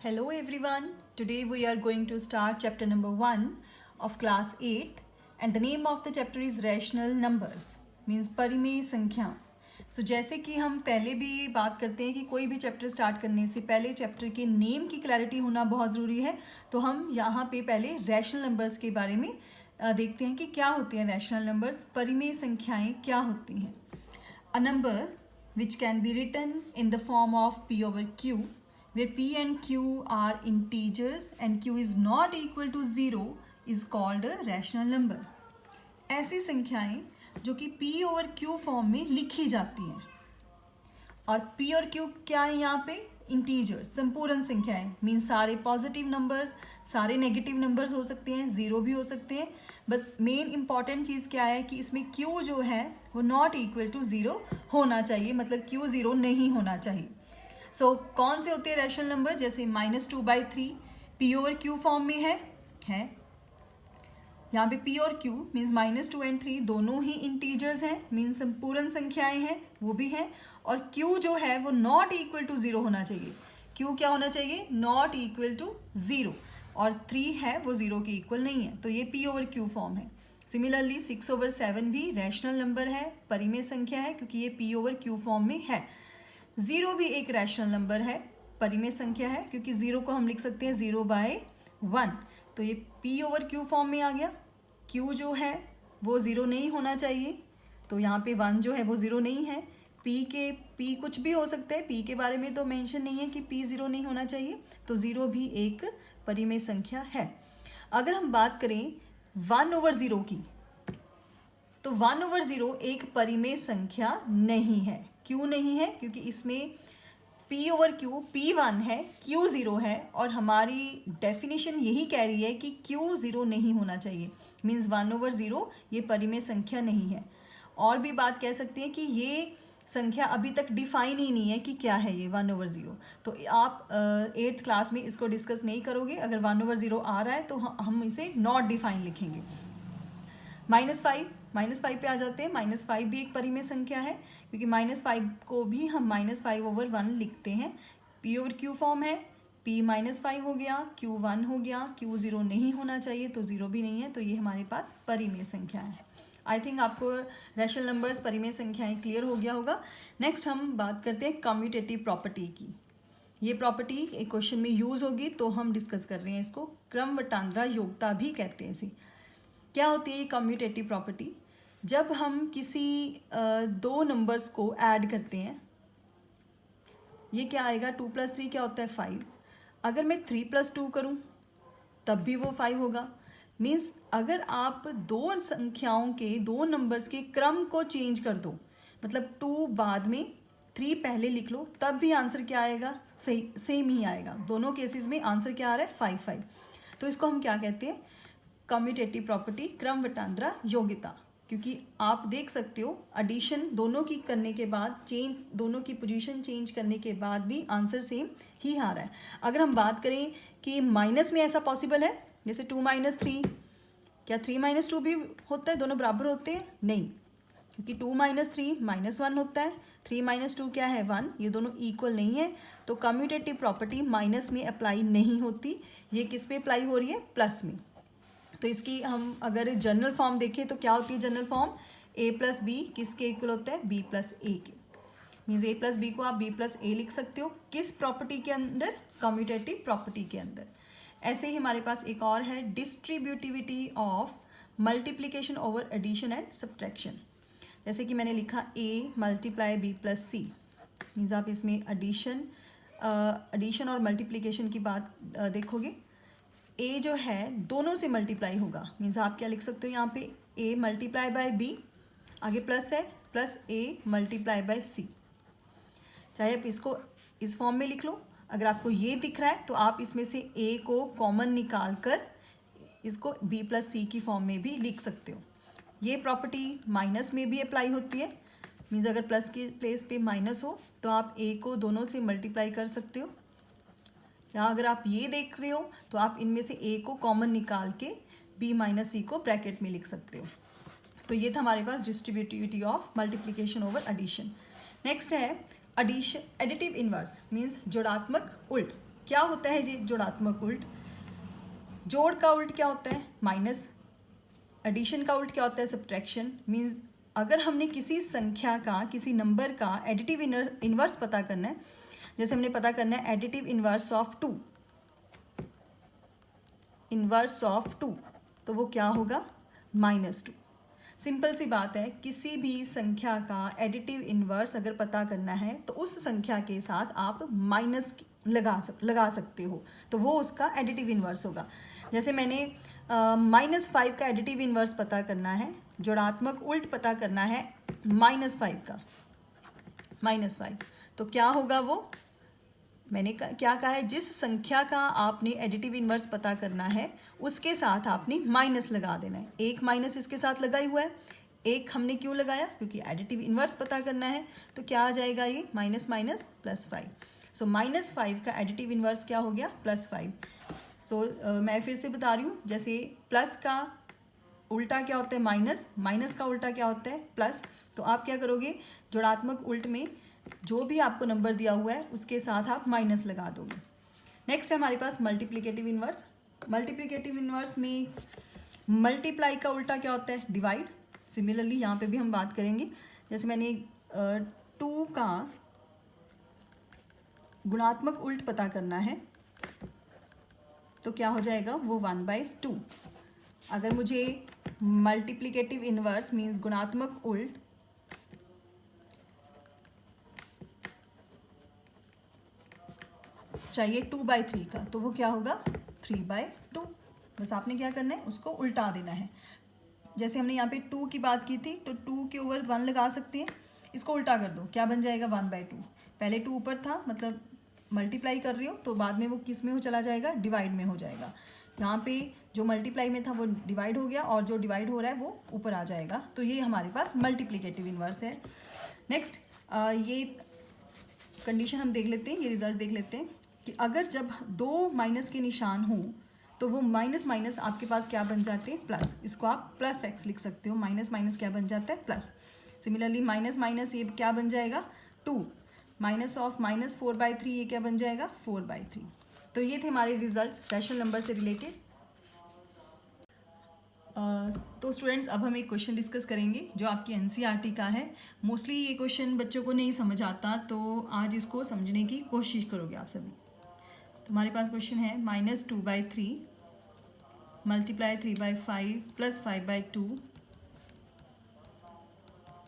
Hello everyone. Today we are going to start chapter number 1 of class 8 and the name of the chapter is rational numbers means परिमेय संख्या. So जैसे कि हम पहले भी बात करते हैं कि कोई भी चैप्टर स्टार्ट करने से पहले चैप्टर के नेम की क्लैरिटी होना बहुत ज़रूरी है. तो हम यहाँ पे पहले रैशनल नंबर्स के बारे में देखते हैं कि क्या होते हैं रैशनल नंबर्स, परिमेय संख्याएं क्या होती हैं. A number which can be written in the form of p over q where p and q are integers and q is not equal to 0 is called a rational number. ऐसी संख्याएं जो कि p over q form में लिखी जाती हैं और p और q क्या है यहाँ पे इंटीजर्स, संपूर्ण संख्याएं मीन सारे पॉजिटिव नंबर्स, सारे नेगेटिव नंबर्स हो सकते हैं, ज़ीरो भी हो सकते हैं. बस मेन इंपॉर्टेंट चीज़ क्या है कि इसमें q जो है वो नॉट इक्वल टू ज़ीरो होना चाहिए, मतलब q ज़ीरो नहीं होना चाहिए. सो कौन से होते हैं रैशनल नंबर, जैसे -2/3 p ओवर q फॉर्म में है. यहाँ पे p और q मीन्स -2 and 3 दोनों ही इंटीजर्स हैं, मीन्स संपूर्ण संख्याएं हैं, वो भी हैं. और q जो है वो नॉट इक्वल टू ज़ीरो होना चाहिए. q क्या होना चाहिए, नॉट इक्वल टू ज़ीरो. और 3 है वो ज़ीरो के इक्वल नहीं है, तो ये p ओवर q फॉर्म है. सिमिलरली 6/7 भी रैशनल नंबर है, परिमेय संख्या है क्योंकि ये p ओवर q फॉर्म में है. 0 भी एक रैशनल नंबर है, परिमेय संख्या है क्योंकि 0 को हम लिख सकते हैं 0/1. तो ये p ओवर q फॉर्म में आ गया. q जो है वो ज़ीरो नहीं होना चाहिए, तो यहाँ पे 1 जो है वो ज़ीरो नहीं है. p कुछ भी हो सकता है, p के बारे में तो मेंशन नहीं है कि p ज़ीरो नहीं होना चाहिए, तो 0 भी एक परिमेय संख्या है. अगर हम बात करें 1/0 की, तो 1/0 एक परिमेय संख्या नहीं है. क्यों नहीं है, क्योंकि इसमें p ओवर q p1 है, q ज़ीरो है और हमारी डेफिनेशन यही कह रही है कि q ज़ीरो नहीं होना चाहिए. मीन्स 1/0 ये परिमेय संख्या नहीं है. और भी बात कह सकते हैं कि ये संख्या अभी तक डिफाइन ही नहीं है कि क्या है ये 1/0. तो आप 8th क्लास में इसको डिस्कस नहीं करोगे. अगर 1/0 आ रहा है तो हम इसे नॉट डिफाइन लिखेंगे. -5 पे आ जाते हैं. -5 भी एक परिमेय संख्या है क्योंकि -5 को भी हम -5/1 लिखते हैं. p ओवर q फॉर्म है, p -5 हो गया, q 1 हो गया, q ज़ीरो नहीं होना चाहिए तो ज़ीरो भी नहीं है, तो ये हमारे पास परिमेय संख्याएं हैं. आई थिंक आपको रैशनल नंबर्स, परिमेय संख्याएं क्लियर हो गया होगा. नेक्स्ट हम बात करते हैं कम्यूटेटिव प्रॉपर्टी की. ये प्रॉपर्टी एक क्वेश्चन में यूज़ होगी तो हम डिस्कस कर रहे हैं इसको. क्रमवटांतरा योग्यता भी कहते हैं इसे. क्या होती है ये कम्यूटेटिव प्रॉपर्टी, जब हम किसी दो नंबर्स को ऐड करते हैं, ये क्या आएगा 2 + 3 क्या होता है 5. अगर मैं 3 + 2 करूं तब भी वो 5 होगा. मीन्स अगर आप दो संख्याओं के, दो नंबर्स के क्रम को चेंज कर दो, मतलब 2 बाद में 3 पहले लिख लो, तब भी आंसर क्या आएगा, सही सेम ही आएगा. दोनों केसेस में आंसर क्या आ रहा है 5. तो इसको हम क्या कहते हैं, कम्यूटेटिव प्रॉपर्टी, क्रमवटांतरा योग्यता. क्योंकि आप देख सकते हो एडिशन दोनों की करने के बाद, चेंज दोनों की पोजीशन चेंज करने के बाद भी आंसर सेम ही आ रहा है. अगर हम बात करें कि माइनस में ऐसा पॉसिबल है, जैसे 2 - 3, क्या 3 - 2 भी होता है, दोनों बराबर होते हैं, नहीं, क्योंकि 2 - 3 -1 होता है, 3 - 2 क्या है 1, ये दोनों इक्वल नहीं है. तो कम्यूटेटिव प्रॉपर्टी माइनस में अप्लाई नहीं होती, ये किस पे अप्लाई हो रही है, प्लस में. तो इसकी हम अगर जनरल फॉर्म देखें तो क्या होती है जनरल फॉर्म, a + b किसके इक्वल होता है, b + a के. मीन्स a + b को आप b + a लिख सकते हो. किस प्रॉपर्टी के अंदर, कम्यूटेटिव प्रॉपर्टी के अंदर. ऐसे ही हमारे पास एक और है distributivity of multiplication over addition and subtraction. जैसे कि मैंने लिखा a × b + c. मीन्स आप इसमें एडिशन और मल्टीप्लिकेशन की बात देखोगे. a जो है दोनों से मल्टीप्लाई होगा. मीन्स आप क्या लिख सकते हो यहाँ पे, a × b, आगे प्लस है, प्लस a × c. चाहे आप इसको इस फॉर्म में लिख लो, अगर आपको ये दिख रहा है तो आप इसमें से a को कॉमन निकाल कर इसको b + c की फॉर्म में भी लिख सकते हो. ये प्रॉपर्टी माइनस में भी अप्लाई होती है. मीन्स अगर प्लस के प्लेस पे माइनस हो तो आप a को दोनों से मल्टीप्लाई कर सकते हो. या अगर आप ये देख रहे हो तो आप इनमें से a को कॉमन निकाल के b - c को ब्रैकेट में लिख सकते हो. तो ये था हमारे पास distributivity of multiplication over addition. Next है एडिशन, एडिटिव इनवर्स मीन्स जोड़ात्मक उल्ट. क्या होता है ये जोड़ात्मक उल्ट? जोड़ का उल्ट क्या होता है? माइनस। एडिशन का उल्ट क्या होता है? सब्ट्रैक्शन। मीन्स अगर हमने किसी संख्या का, किसी नंबर का एडिटिव इनवर्स पता करना है, जैसे हमने पता करना है additive inverse of 2, inverse of 2, तो वो क्या होगा? -2। सिंपल सी बात है, किसी भी संख्या का एडिटिव इनवर्स अगर पता करना है तो उस संख्या के साथ आप माइनस लगा सकते हो, तो वो उसका एडिटिव इनवर्स होगा। जैसे मैंने -5 का एडिटिव इनवर्स पता करना है, जोड़ात्मक उल्ट पता करना है -5 का, -5, तो क्या होगा वो? मैंने क्या कहा है? जिस संख्या का आपने एडिटिव इनवर्स पता करना है उसके साथ आपने माइनस लगा देना है। एक माइनस इसके साथ लगा ही हुआ है, एक हमने क्यों लगाया? क्योंकि एडिटिव इनवर्स पता करना है। तो क्या आ जाएगा ये? Minus minus +5। सो -5 का एडिटिव इनवर्स क्या हो गया? +5। सो मैं फिर से बता रही हूँ, जैसे प्लस का उल्टा क्या होता है? माइनस, माइनस का उल्टा क्या होता है? प्लस। तो आप क्या करोगे? जोड़ात्मक उल्ट में जो भी आपको नंबर दिया हुआ है उसके साथ आप माइनस लगा दोगे। नेक्स्ट है हमारे पास मल्टीप्लिकेटिव इनवर्स। मल्टीप्लिकेटिव इनवर्स में मल्टीप्लाई का उल्टा क्या होता है? डिवाइड। सिमिलरली यहाँ पे भी हम बात करेंगे, जैसे मैंने 2 का गुणात्मक उल्ट पता करना है तो क्या हो जाएगा? वो 1/2। अगर मुझे मल्टीप्लिकेटिव इनवर्स मीन्स गुणात्मक उल्ट चाहिए 2/3 का, तो वो क्या होगा? 3/2। बस आपने क्या करना है? उसको उल्टा देना है। जैसे हमने यहाँ पे 2 की बात की थी, तो 2 के ऊपर 1 लगा सकते हैं, इसको उल्टा कर दो, क्या बन जाएगा? 1/2। पहले 2 ऊपर था, मतलब मल्टीप्लाई कर रही हो, तो बाद में वो किस में हो चला जाएगा? डिवाइड में हो जाएगा। यहाँ पे जो मल्टीप्लाई में था वो डिवाइड हो गया, और जो डिवाइड हो रहा है वो ऊपर आ जाएगा। तो ये हमारे पास मल्टीप्लिकेटिव इनवर्स है। नेक्स्ट ये कंडीशन हम देख लेते हैं, ये रिजल्ट देख लेते हैं कि अगर जब 2 माइनस के निशान हों तो वो माइनस माइनस आपके पास क्या बन जाते हैं? प्लस। इसको आप +x लिख सकते हो। माइनस माइनस क्या बन जाता है? प्लस। सिमिलरली माइनस माइनस ये क्या बन जाएगा? 2। माइनस ऑफ -4/3 ये क्या बन जाएगा? 4/3। तो ये थे हमारे रिजल्ट्स रैशनल नंबर से रिलेटेड। तो स्टूडेंट्स अब हम एक क्वेश्चन डिस्कस करेंगे जो आपकी एनसीईआरटी का है। मोस्टली ये क्वेश्चन बच्चों को नहीं समझ आता, तो आज इसको समझने की कोशिश करोगे आप सभी। तो हमारे पास क्वेश्चन है -2/3 मल्टीप्लाई 3/5 + 5/2।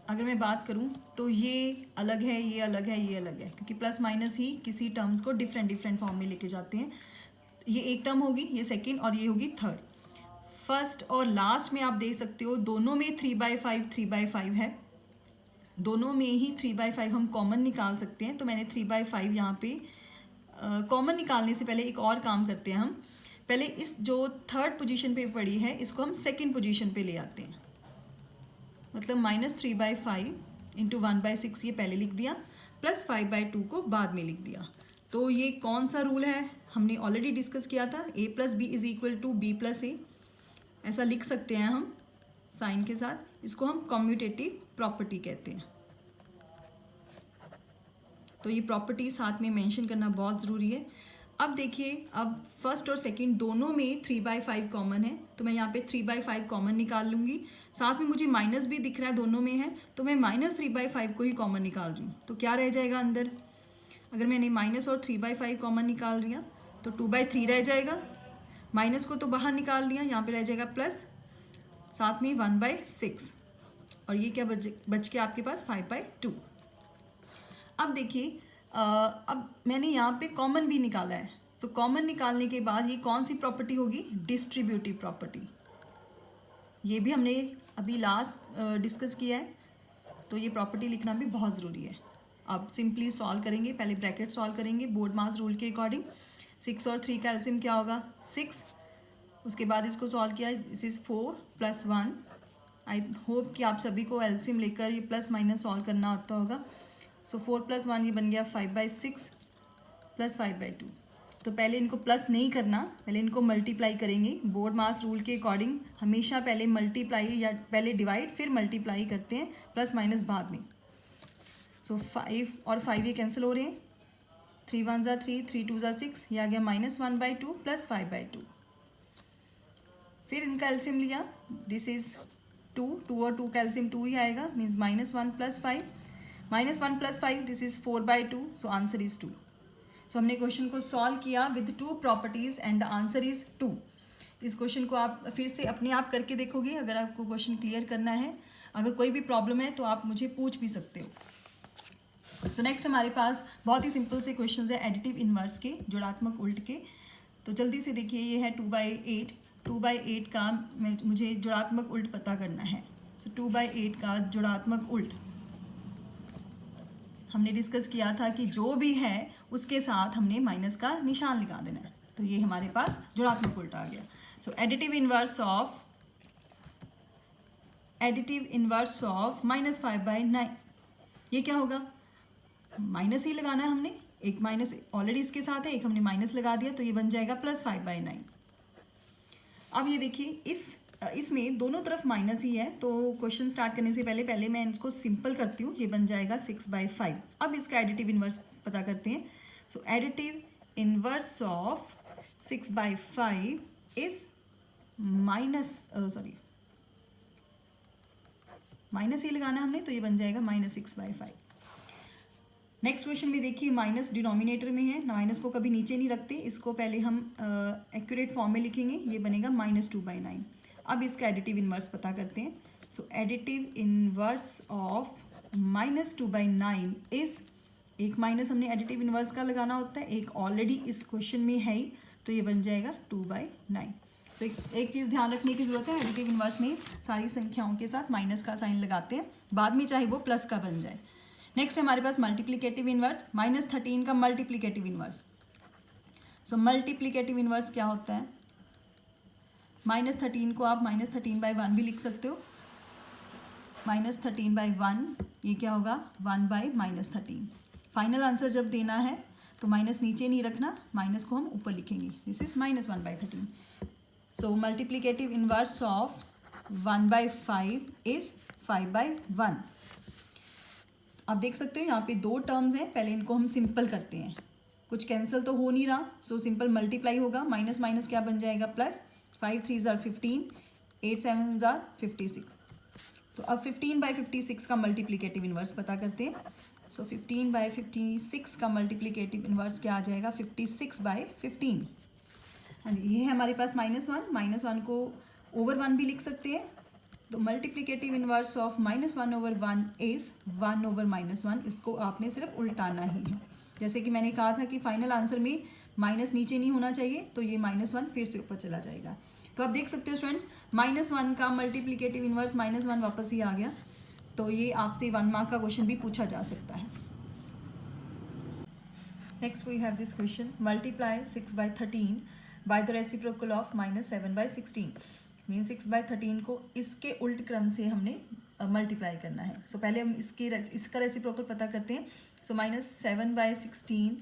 अगर मैं बात करूं तो ये अलग है, ये अलग है, ये अलग है, क्योंकि प्लस माइनस ही किसी टर्म्स को डिफरेंट फॉर्म में लेके जाते हैं। ये एक टर्म होगी, ये सेकंड, और ये होगी थर्ड। फर्स्ट और लास्ट में आप देख सकते हो दोनों में 3/5 है, दोनों में ही 3/5 हम कॉमन निकाल सकते हैं। तो मैंने 3/5 यहाँ पे कॉमन निकालने से पहले एक और काम करते हैं हम। पहले इस जो थर्ड पोजीशन पे पड़ी है इसको हम सेकंड पोजीशन पे ले आते हैं, मतलब -3/5 × 1/6 ये पहले लिख दिया, प्लस 5/2 को बाद में लिख दिया। तो ये कौन सा रूल है? हमने ऑलरेडी डिस्कस किया था, a + b = b + a। ऐसा लिख सकते हैं हम साइन के साथ। इसको हम कम्यूटेटिव प्रॉपर्टी कहते हैं। तो ये प्रॉपर्टी साथ में मेंशन करना बहुत ज़रूरी है। अब देखिए, अब फर्स्ट और सेकंड दोनों में 3/5 कॉमन है, तो मैं यहाँ पे 3/5 कॉमन निकाल लूँगी। साथ में मुझे माइनस भी दिख रहा है, दोनों में है, तो मैं -3/5 को ही कॉमन निकाल रही हूँ। तो क्या रह जाएगा अंदर? अगर मैंने माइनस और 3/5 कॉमन निकाल लिया तो 2/3 रह जाएगा। माइनस को तो बाहर निकाल लिया, यहाँ पे रह जाएगा प्लस, साथ में 1/6, और ये क्या बच के आपके पास 5/2। अब देखिए, अब मैंने यहाँ पे कॉमन भी निकाला है। तो कॉमन निकालने के बाद ये कौन सी प्रॉपर्टी होगी? Distributive property. ये भी हमने अभी लास्ट डिस्कस किया है, तो ये प्रॉपर्टी लिखना भी बहुत ज़रूरी है। अब सिंपली सॉल्व करेंगे, पहले ब्रैकेट सॉल्व करेंगे बोर्ड मास रूल के अकॉर्डिंग। 6 और 3 का एलसीएम क्या होगा? 6। उसके बाद इसको सॉल्व किया, दिस इज़ 4 + 1। आई होप कि आप सभी को एलसीएम लेकर ये प्लस माइनस सॉल्व करना आता होगा। सो 4 + 1 ये बन गया 5/6 + 5/2। तो पहले इनको प्लस नहीं करना, पहले इनको मल्टीप्लाई करेंगे। बोर्ड मास रूल के अकॉर्डिंग हमेशा पहले मल्टीप्लाई या पहले डिवाइड फिर मल्टीप्लाई करते हैं, प्लस माइनस बाद में। सो 5 और 5 ये कैंसिल हो रहे हैं, 3 1 ज़ा 3, 3 2 ज़ा 6, ये आ गया -1/2 प्लस 5/2। फिर इनका एलसीएम लिया, दिस इज 2, 2 और 2 का एलसीएम 2 ही आएगा, means -1 + 5, -1 + 5 this is 4/2, so answer is 2। सो हमने क्वेश्चन को सॉल्व किया with 2 properties and the answer is 2। इस क्वेश्चन को आप फिर से अपने आप करके देखोगे अगर आपको क्वेश्चन क्लियर करना है। अगर कोई भी प्रॉब्लम है तो आप मुझे पूछ भी सकते हो। सो नेक्स्ट हमारे पास बहुत ही सिंपल से क्वेश्चन है एडिटिव इनवर्स के, जोड़ात्मक उल्ट के। तो जल्दी से देखिए, ये है 2/8, 2/8 का मुझे जोड़ात्मक उल्ट पता करना है। सो 2/8 का जोड़ात्मक उल्ट हमने डिस्कस किया था कि जो भी है उसके साथ हमने माइनस का निशान लगा देना है। तो ये हमारे पास जोड़ात्मक उल्ट आ गया। सो एडिटिव इनवर्स ऑफ -5/9, ये क्या होगा? माइनस ही लगाना है हमने, एक माइनस ऑलरेडी इसके साथ है, एक हमने माइनस लगा दिया, तो ये बन जाएगा +5/9। अब ये देखिए, इसमें दोनों तरफ माइनस ही है, तो क्वेश्चन स्टार्ट करने से पहले मैं इसको सिंपल करती हूँ। ये बन जाएगा 6/5। अब इसका एडिटिव इनवर्स पता करते हैं। So additive inverse of 6/5 is minus ही लगाना हमने, तो ये बन जाएगा -6/5। नेक्स्ट क्वेश्चन में देखिए, माइनस डिनोमिनेटर में है, माइनस को कभी नीचे नहीं रखते, इसको पहले हम एक्यूरेट फॉर्म में लिखेंगे, ये बनेगा -2/9। अब इसका एडिटिव इनवर्स पता करते हैं। So additive inverse of -2/9 is, एक माइनस हमने एडिटिव इनवर्स का लगाना होता है, एक ऑलरेडी इस क्वेश्चन में है ही, तो ये बन जाएगा 2/9। सो एक चीज़ ध्यान रखने की जरूरत है, एडिटिव इनवर्स में सारी संख्याओं के साथ माइनस का साइन लगाते हैं, बाद में चाहे वो प्लस का बन जाए। नेक्स्ट हमारे पास मल्टीप्लिकेटिव इनवर्स, -13 का मल्टीप्लिकेटिव इनवर्स। सो मल्टीप्लिकेटिव इनवर्स क्या होता है? -13 को आप -13/1 भी लिख सकते हो। -13/1 ये क्या होगा? 1/-13। फाइनल आंसर जब देना है तो माइनस नीचे नहीं रखना, माइनस को हम ऊपर लिखेंगे, this is -1/13। So multiplicative inverse of 1/5 is 5/1। आप देख सकते हो यहाँ पे 2 टर्म्स हैं, पहले इनको हम सिंपल करते हैं, कुछ कैंसिल तो हो नहीं रहा, सो सिंपल मल्टीप्लाई होगा, माइनस माइनस क्या बन जाएगा? प्लस। 5 3 ज़ार 15, 8 7 ज़ार 56। तो अब 15/56 का मल्टीप्लिकेटिव इनवर्स पता करते हैं। सो 15/56 का मल्टीप्लिकेटिव इनवर्स क्या आ जाएगा? 56/15। हाँ जी, ये है हमारे पास -1 को ओवर 1 भी लिख सकते हैं। तो मल्टीप्लिकेटिव इनवर्स ऑफ -1/1 इज 1/-1, इसको आपने सिर्फ उल्टाना ही है। जैसे कि मैंने कहा था कि फाइनल आंसर में माइनस नीचे नहीं होना चाहिए, तो ये -1 फिर से ऊपर चला जाएगा। तो आप देख सकते हो स्टूडेंट्स, -1 का मल्टीप्लिकेटिव इनवर्स -1 वापस ही आ गया। तो ये आपसे 1 मार्क का क्वेश्चन भी पूछा जा सकता है। Next we have this question, multiply 6/13 by the reciprocal of -7/16। Mean 6/13 को इसके उल्ट क्रम से हमने मल्टीप्लाई करना है। सो पहले हम इसका रेसिप्रोकल पता करते हैं। सो -7/16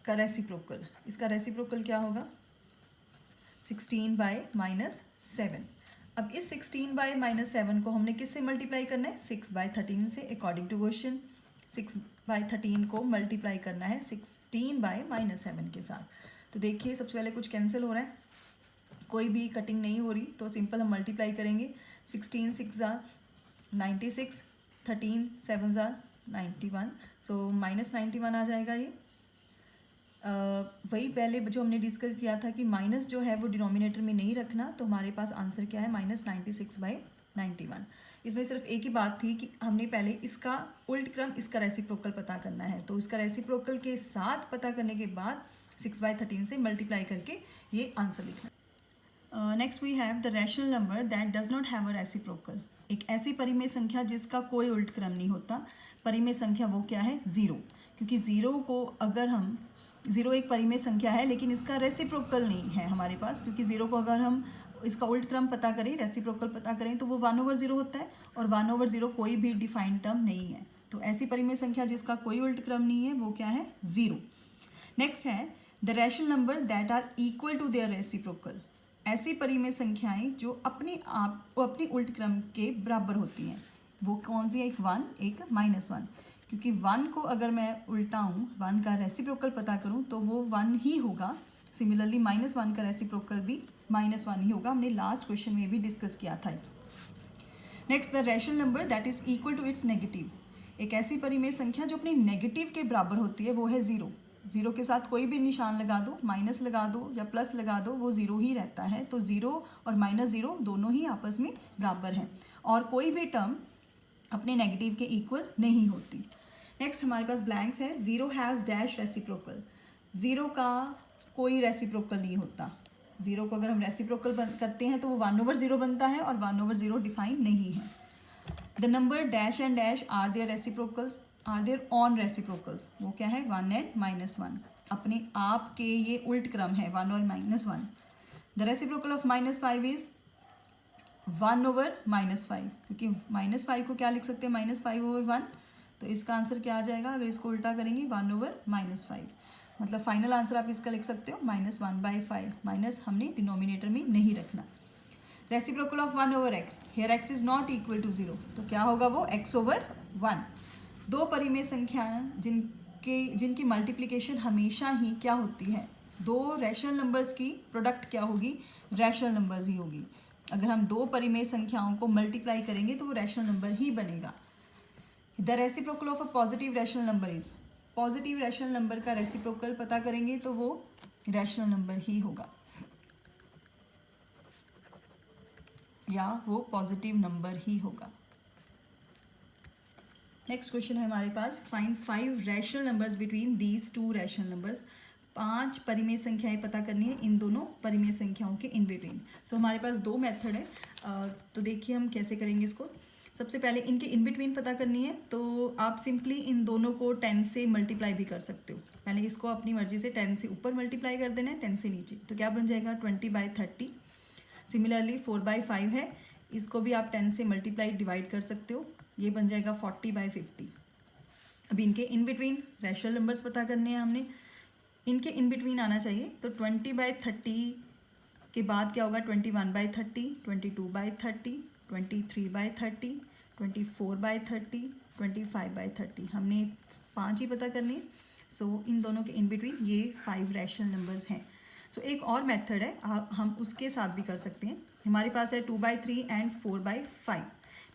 का रेसिप्रोकल, इसका रेसिप्रोकल क्या होगा? 16/-7। अब इस 16/-7 को हमने किससे मल्टीप्लाई करना है? 6/13 से। अकॉर्डिंग टू क्वेश्चन 6/13 को मल्टीप्लाई करना है 16/-7 के साथ। तो देखिए, सबसे पहले कुछ कैंसिल हो रहा है, कोई भी कटिंग नहीं हो रही, तो सिंपल हम मल्टीप्लाई करेंगे। 16 6 ज़ार 96, 13 7 ज़ार 91, सो -91 आ जाएगा। ये वही पहले जो हमने डिस्कस किया था कि माइनस जो है वो डिनोमिनेटर में नहीं रखना, तो हमारे पास आंसर क्या है? -96/91। इसमें सिर्फ एक ही बात थी कि हमने पहले इसका उल्ट क्रम, इसका रेसिप्रोकल पता करना है, तो इसका रेसिप्रोकल के साथ पता करने के बाद 6/13 से मल्टीप्लाई करके ये आंसर लिखना। Next we have the rational number that does not have a reciprocal. एक ऐसी परिमेय संख्या जिसका कोई उल्ट क्रम नहीं होता। परिमेय संख्या वो क्या है? 0। क्योंकि 0 को अगर हम 0 एक परिमेय संख्या है, लेकिन इसका रेसिप्रोकल नहीं है हमारे पास, क्योंकि 0 को अगर हम इसका उल्ट क्रम पता करें, रेसिप्रोकल पता करें, तो वो 1/0 होता है, और 1/0 कोई भी डिफाइंड टर्म नहीं है। तो ऐसी परिमेय संख्या जिसका कोई उल्ट क्रम नहीं है वो क्या है? 0। नेक्स्ट है the rational number that are equal to their reciprocal. ऐसी परिमेय संख्याएं जो अपनी उल्ट क्रम के बराबर होती हैं, वो कौन सी है? एक 1, एक -1। क्योंकि 1 को अगर मैं उल्टाऊँ, 1 का रेसिप्रोकल पता करूँ तो वो 1 ही होगा। सिमिलरली -1 का रेसिप्रोकल भी -1 ही होगा। हमने लास्ट क्वेश्चन में भी डिस्कस किया था। Next, the rational number that is equal to its negative. एक ऐसी परिमेय संख्या जो अपने नेगेटिव के बराबर होती है वो है 0। 0 के साथ कोई भी निशान लगा दो, माइनस लगा दो या प्लस लगा दो, वो 0 ही रहता है। तो 0 और -0 दोनों ही आपस में बराबर हैं और कोई भी टर्म अपने नेगेटिव के इक्वल नहीं होती। नेक्स्ट हमारे पास ब्लैंक्स है। 0 हैज़ डैश रेसिप्रोकल। 0 का कोई रेसिप्रोकल नहीं होता। 0 को अगर हम रेसिप्रोकल करते हैं तो वो 1/0 बनता है और 1/0 डिफाइन नहीं है। The number dash and dash are their reciprocals, are their own reciprocals. वो क्या है? 1 एंड -1। अपने आप के ये उल्ट क्रम है, 1 और -1। द रेसिप्रोकल ऑफ -5 इज 1/-5, क्योंकि -5 को क्या लिख सकते हैं? -5/1। तो इसका आंसर क्या आ जाएगा अगर इसको उल्टा करेंगे? 1/-5। मतलब फाइनल आंसर आप इसका लिख सकते हो -1/5। माइनस हमने डिनोमिनेटर में नहीं रखना। Reciprocal of 1/x, here x is not equal to 0, तो क्या होगा? वो x/1। दो परिमेय संख्याएं जिनकी मल्टीप्लिकेशन हमेशा ही क्या होती है? दो रैशनल नंबर्स की प्रोडक्ट क्या होगी? रैशनल नंबर्स ही होगी। अगर हम दो परिमेय संख्याओं को मल्टीप्लाई करेंगे तो वो रैशनल नंबर ही बनेगा। The reciprocal of a positive rational number is, positive rational number का रेसिप्रोकल पता करेंगे तो वो रैशनल नंबर ही होगा या वो पॉजिटिव नंबर ही होगा। नेक्स्ट क्वेश्चन है हमारे पास, find 5 rational numbers between these 2 rational numbers. 5 परिमेय संख्याएं पता करनी है इन दोनों परिमेय संख्याओं के इन बिटवीन। सो हमारे पास 2 मेथड है, तो देखिए हम कैसे करेंगे इसको। सबसे पहले इनके इन बिटवीन पता करनी है, तो आप सिंपली इन दोनों को 10 से मल्टीप्लाई भी कर सकते हो। पहले इसको अपनी मर्जी से 10 से ऊपर मल्टीप्लाई कर देना है, 10 से नीचे, तो क्या बन जाएगा? 20/30। सिमिलरली 4/5 है, इसको भी आप 10 से मल्टीप्लाई डिवाइड कर सकते हो, ये बन जाएगा 40/50। अब इनके इन बिटवीन रैशनल नंबर्स पता करने हैं हमने, इनके इन बिटवीन आना चाहिए। तो 20/30 के बाद क्या होगा? 21/30, 22/30, 23/30, 24/30, 25/30। हमने 5 ही पता करने। सो इन दोनों के इन बिटवीन ये 5 रैशनल नंबर्स हैं। सो एक और मेथड है, हम उसके साथ भी कर सकते हैं। हमारे पास है 2/3 एंड 4/5।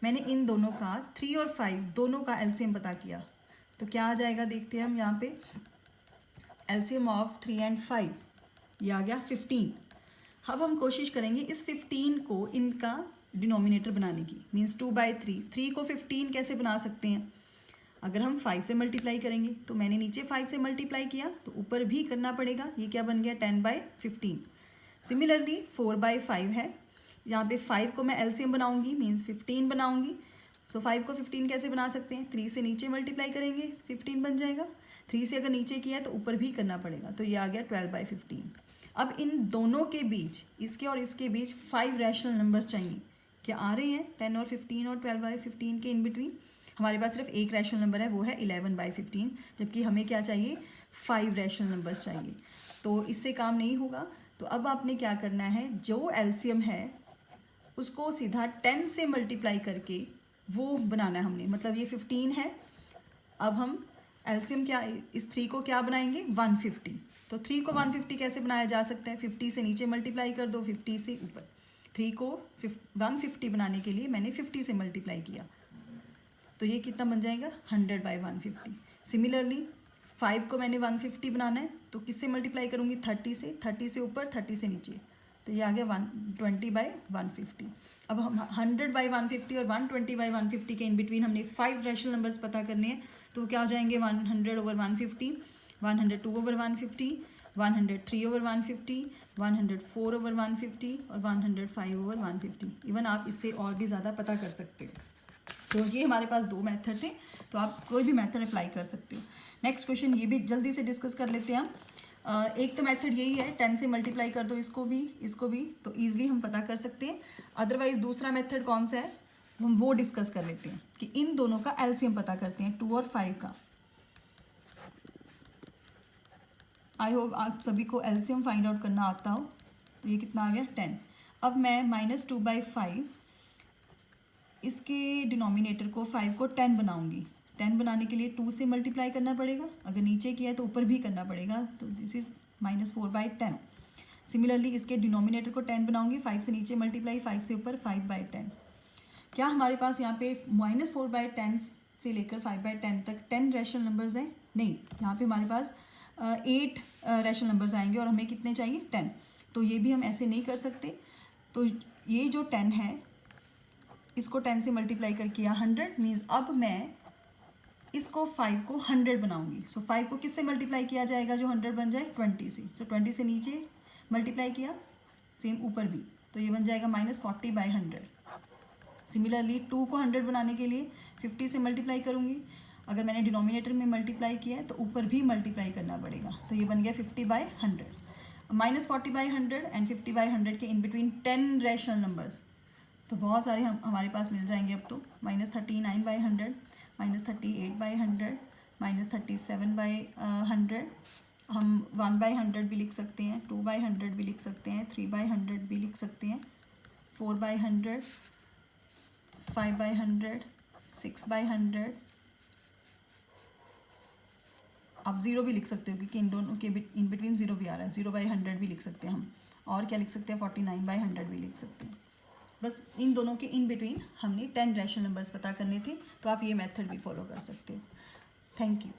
मैंने इन दोनों का 3 और 5 दोनों का एलसीएम पता किया, तो क्या आ जाएगा? देखते हैं हम यहाँ पे। एलसीएम ऑफ 3 एंड 5 ये आ गया 15। अब हम कोशिश करेंगे इस 15 को इनका डिनोमिनेटर बनाने की, मीन्स 2/3। 3 को 15 कैसे बना सकते हैं? अगर हम 5 से मल्टीप्लाई करेंगे, तो मैंने नीचे 5 से मल्टीप्लाई किया तो ऊपर भी करना पड़ेगा। ये क्या बन गया? 10/15। सिमिलरली 4/5 है, यहाँ पे 5 को मैं एलसीएम बनाऊंगी, मीन्स 15 बनाऊंगी। सो 5 को 15 कैसे बना सकते हैं? 3 से नीचे मल्टीप्लाई करेंगे, 15 बन जाएगा। 3 से अगर नीचे किया है तो ऊपर भी करना पड़ेगा, तो ये आ गया 12/15। अब इन दोनों के बीच, इसके और इसके बीच 5 रैशनल नंबर्स चाहिए। क्या आ रहे हैं? 10 और 15 और 12/15 के इन बिटवीन हमारे पास सिर्फ एक रैशनल नंबर है, वो है 11/15, जबकि हमें क्या चाहिए? 5 रैशनल नंबर्स चाहिए। तो इससे काम नहीं होगा। तो अब आपने क्या करना है, जो एलसीएम है उसको सीधा 10 से मल्टीप्लाई करके वो बनाना है हमने। मतलब ये 15 है, अब हम एलसीएम क्या, इस 3 को क्या बनाएंगे? 150। तो 3 को 150 कैसे बनाया जा सकता है? 50 से नीचे मल्टीप्लाई कर दो, 50 से ऊपर। 3 को 150 बनाने के लिए मैंने 50 से मल्टीप्लाई किया, तो ये कितना बन जाएगा? 100/150। सिमिलरली 5 को मैंने 150 बनाना है, तो किससे मल्टीप्लाई करूँगी? 30 से। 30 से ऊपर, 30 से नीचे, तो ये आ गया 120/150। अब हम 100/150 और 120/150 के इन बिटवीन हमने 5 रैशनल नंबर्स पता करने हैं, तो क्या हो जाएंगे? 100/150, 102/150, 103/150, 104/150 और 105/150। इवन आप इससे और भी ज़्यादा पता कर सकते हो। तो ये हमारे पास 2 मेथड थे, तो आप कोई भी मेथड अप्लाई कर सकते हो। नेक्स्ट क्वेश्चन ये भी जल्दी से डिस्कस कर लेते हैं हम। एक तो मेथड यही है, 10 से मल्टीप्लाई कर दो इसको भी, तो ईजिली हम पता कर सकते हैं। अदरवाइज दूसरा मेथड कौन सा है, हम वो डिस्कस कर लेते हैं कि इन दोनों का एलसीएम पता करते हैं, 2 और 5 का। आई होप आप सभी को एलसीएम फाइंड आउट करना आता हो। तो ये कितना आ गया? 10। अब मैं -2/5 इसके डिनोमिनेटर को 5 को 10 बनाऊंगी, 10 बनाने के लिए 2 से मल्टीप्लाई करना पड़ेगा, अगर नीचे किया है तो ऊपर भी करना पड़ेगा, तो दिस इज -4/10। सिमिलरली इसके डिनोमिनेटर को 10 बनाऊंगी, 5 से नीचे मल्टीप्लाई, 5 से ऊपर 5/10। क्या हमारे पास यहाँ पे -4/10 से लेकर 5/10 तक 10 रैशनल नंबर्स हैं? नहीं, यहाँ पे हमारे पास 8 रैशनल नंबर्स आएंगे और हमें कितने चाहिए? 10। तो ये भी हम ऐसे नहीं कर सकते। तो ये जो 10 है इसको 10 से मल्टीप्लाई कर किया 100, मीन्स अब मैं इसको 5 को 100 बनाऊंगी। सो 5 को किससे मल्टीप्लाई किया जाएगा जो 100 बन जाए? 20 से। सो 20 से नीचे मल्टीप्लाई किया, सेम ऊपर भी, तो ये बन जाएगा -40/100। सिमिलरली 2 को 100 बनाने के लिए 50 से मल्टीप्लाई करूँगी, अगर मैंने डिनोमिनेटर में मल्टीप्लाई किया है तो ऊपर भी मल्टीप्लाई करना पड़ेगा, तो ये बन गया 50/100। -40/100 एंड 50/100 के इन बिटवीन 10 रैशनल नंबर्स, तो बहुत सारे हमारे पास मिल जाएंगे अब तो। -39/100, -38/100, -37/100, हम 1/100 भी लिख सकते हैं, 2/100 भी लिख सकते हैं, 3/100 भी लिख सकते हैं, 4/100, 5/100, 6/100, आप 0 भी लिख सकते हो क्योंकि इन दोनों के इन बिटवीन 0 भी आ रहा है, 0/100 भी लिख सकते हैं हम। और क्या लिख सकते हैं? 49/100 भी लिख सकते हैं। बस इन दोनों के इन बिटवीन हमने 10 रैशनल नंबर्स पता करने थे, तो आप ये मेथड भी फॉलो कर सकते हो। Thank you.